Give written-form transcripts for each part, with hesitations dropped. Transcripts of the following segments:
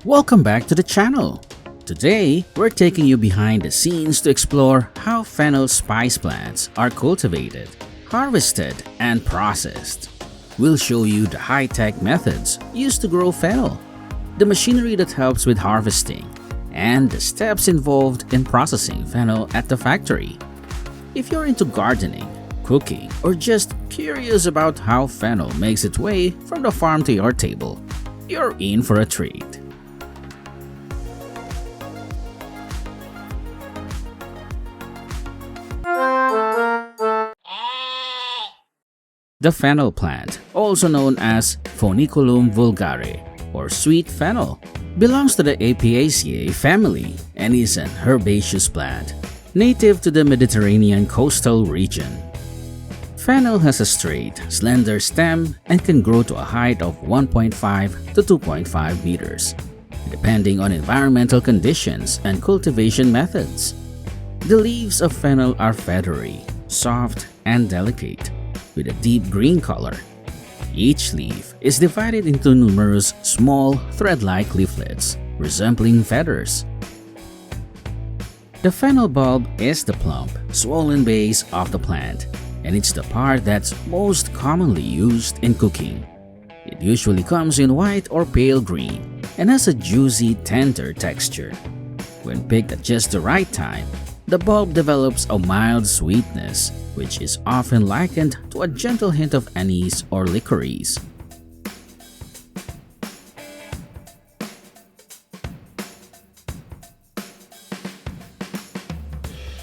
Welcome back to the channel. Today, we're taking you behind the scenes to explore how fennel spice plants are cultivated, harvested, and processed. We'll show you the high-tech methods used to grow fennel, the machinery that helps with harvesting, and the steps involved in processing fennel at the factory. If you're into gardening, cooking, or just curious about how fennel makes its way from the farm to your table, you're in for a treat. The fennel plant, also known as Foeniculum vulgare or sweet fennel, belongs to the Apiaceae family and is an herbaceous plant native to the Mediterranean coastal region. Fennel has a straight, slender stem and can grow to a height of 1.5 to 2.5 meters, depending on environmental conditions and cultivation methods. The leaves of fennel are feathery, soft, and delicate, with a deep green color. Each leaf is divided into numerous small thread-like leaflets resembling feathers. The fennel bulb is the plump, swollen base of the plant, and it's the part that's most commonly used in cooking. It usually comes in white or pale green and has a juicy, tender texture. When picked at just the right time, the bulb develops a mild sweetness, which is often likened to a gentle hint of anise or licorice.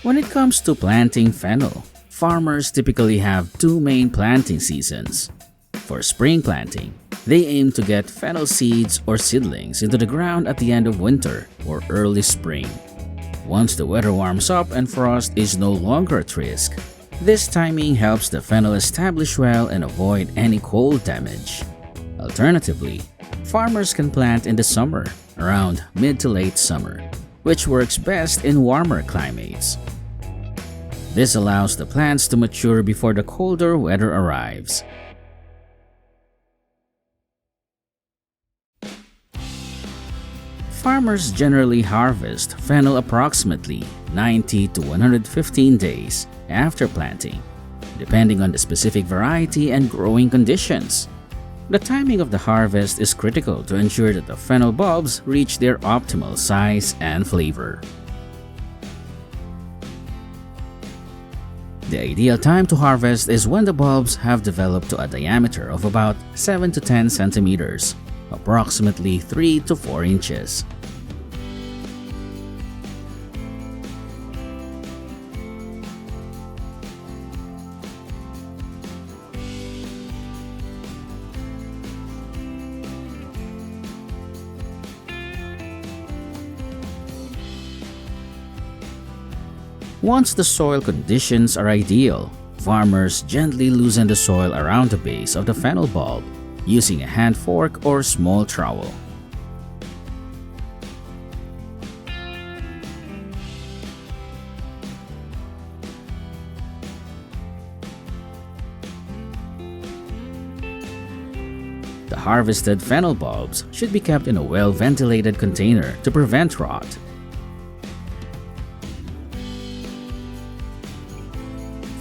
When it comes to planting fennel, farmers typically have two main planting seasons. For spring planting, they aim to get fennel seeds or seedlings into the ground at the end of winter or early spring. Once the weather warms up and frost is no longer at risk, this timing helps the fennel establish well and avoid any cold damage. Alternatively, farmers can plant in the summer, around mid to late summer, which works best in warmer climates. This allows the plants to mature before the colder weather arrives. Farmers generally harvest fennel approximately 90 to 115 days after planting, depending on the specific variety and growing conditions. The timing of the harvest is critical to ensure that the fennel bulbs reach their optimal size and flavor. The ideal time to harvest is when the bulbs have developed to a diameter of about 7 to 10 centimeters, approximately 3 to 4 inches. Once the soil conditions are ideal, farmers gently loosen the soil around the base of the fennel bulb using a hand fork or small trowel. The harvested fennel bulbs should be kept in a well-ventilated container to prevent rot.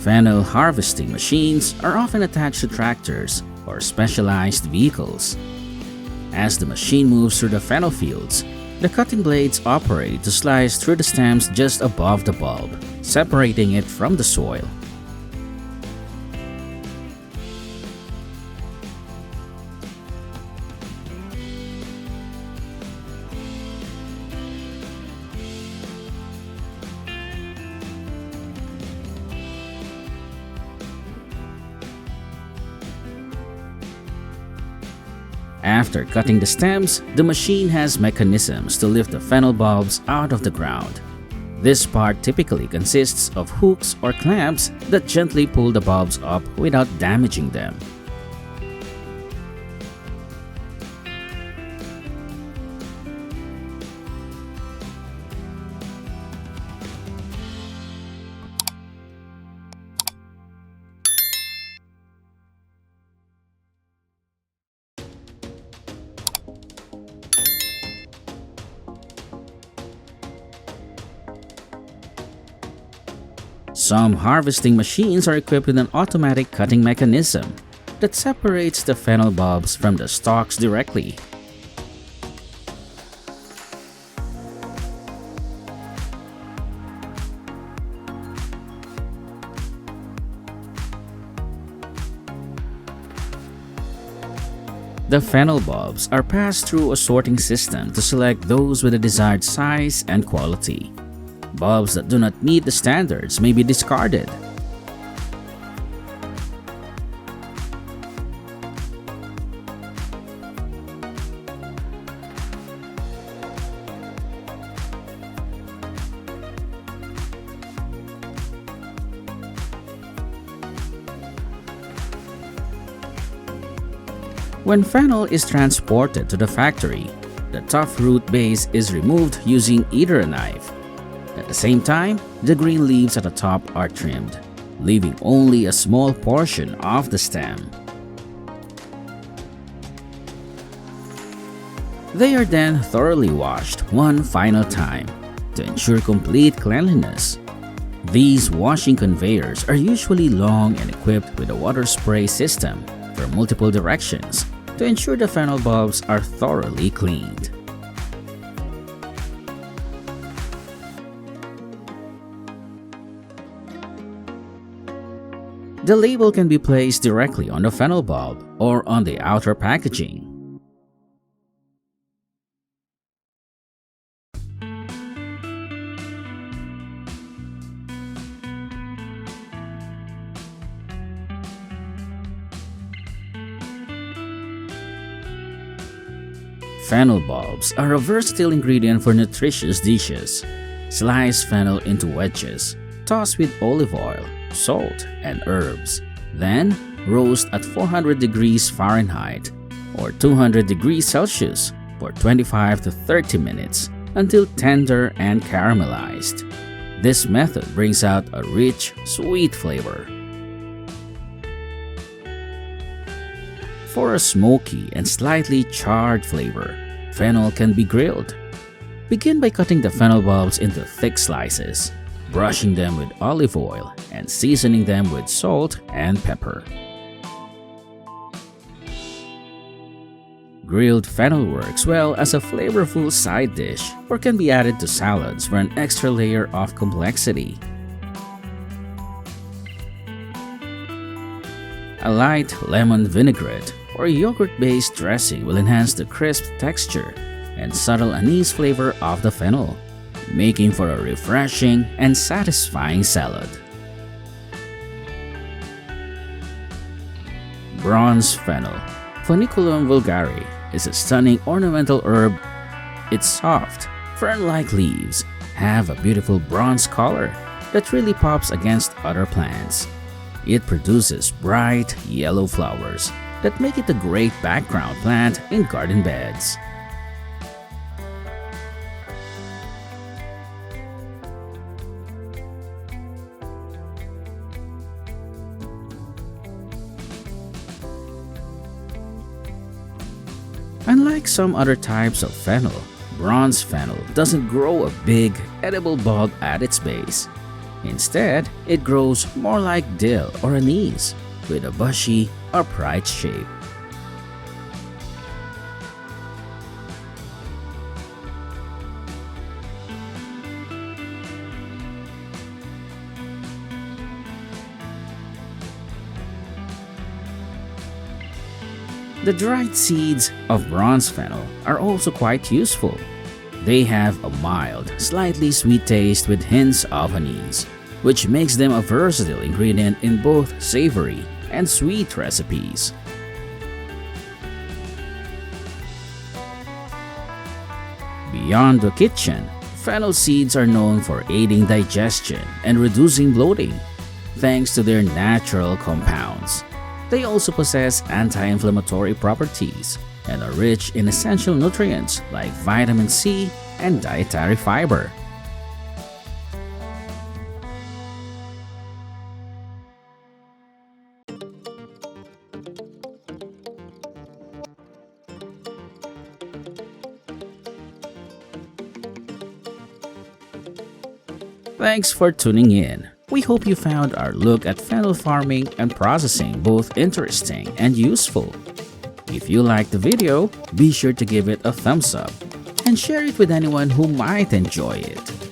Fennel harvesting machines are often attached to tractors or specialized vehicles. As the machine moves through the fennel fields, the cutting blades operate to slice through the stems just above the bulb, separating it from the soil. After cutting the stems, the machine has mechanisms to lift the fennel bulbs out of the ground. This part typically consists of hooks or clamps that gently pull the bulbs up without damaging them. Some harvesting machines are equipped with an automatic cutting mechanism that separates the fennel bulbs from the stalks directly. The fennel bulbs are passed through a sorting system to select those with the desired size and quality. Bulbs that do not meet the standards may be discarded. When fennel is transported to the factory, the tough root base is removed using either a knife. At the same time, the green leaves at the top are trimmed, leaving only a small portion of the stem. They are then thoroughly washed one final time to ensure complete cleanliness. These washing conveyors are usually long and equipped with a water spray system for multiple directions to ensure the fennel bulbs are thoroughly cleaned. The label can be placed directly on the fennel bulb or on the outer packaging. Fennel bulbs are a versatile ingredient for nutritious dishes. Slice fennel into wedges, toss with olive oil, salt, and herbs. Then, roast at 400 degrees Fahrenheit or 200 degrees Celsius for 25 to 30 minutes until tender and caramelized. This method brings out a rich, sweet flavor. For a smoky and slightly charred flavor, fennel can be grilled. Begin by cutting the fennel bulbs into thick slices, brushing them with olive oil, and seasoning them with salt and pepper. Grilled fennel works well as a flavorful side dish or can be added to salads for an extra layer of complexity. A light lemon vinaigrette or yogurt-based dressing will enhance the crisp texture and subtle anise flavor of the fennel, making for a refreshing and satisfying salad. Bronze fennel, Funiculum vulgare, is a stunning ornamental herb. Its soft, fern-like leaves have a beautiful bronze color that really pops against other plants. It produces bright yellow flowers that make it a great background plant in garden beds. Unlike some other types of fennel, bronze fennel doesn't grow a big, edible bulb at its base. Instead, it grows more like dill or anise, with a bushy, upright shape. The dried seeds of bronze fennel are also quite useful. They have a mild, slightly sweet taste with hints of anise, which makes them a versatile ingredient in both savory and sweet recipes. Beyond the kitchen, fennel seeds are known for aiding digestion and reducing bloating, thanks to their natural compounds. They also possess anti-inflammatory properties and are rich in essential nutrients like vitamin C and dietary fiber. Thanks for tuning in. We hope you found our look at fennel farming and processing both interesting and useful. If you liked the video, be sure to give it a thumbs up and share it with anyone who might enjoy it.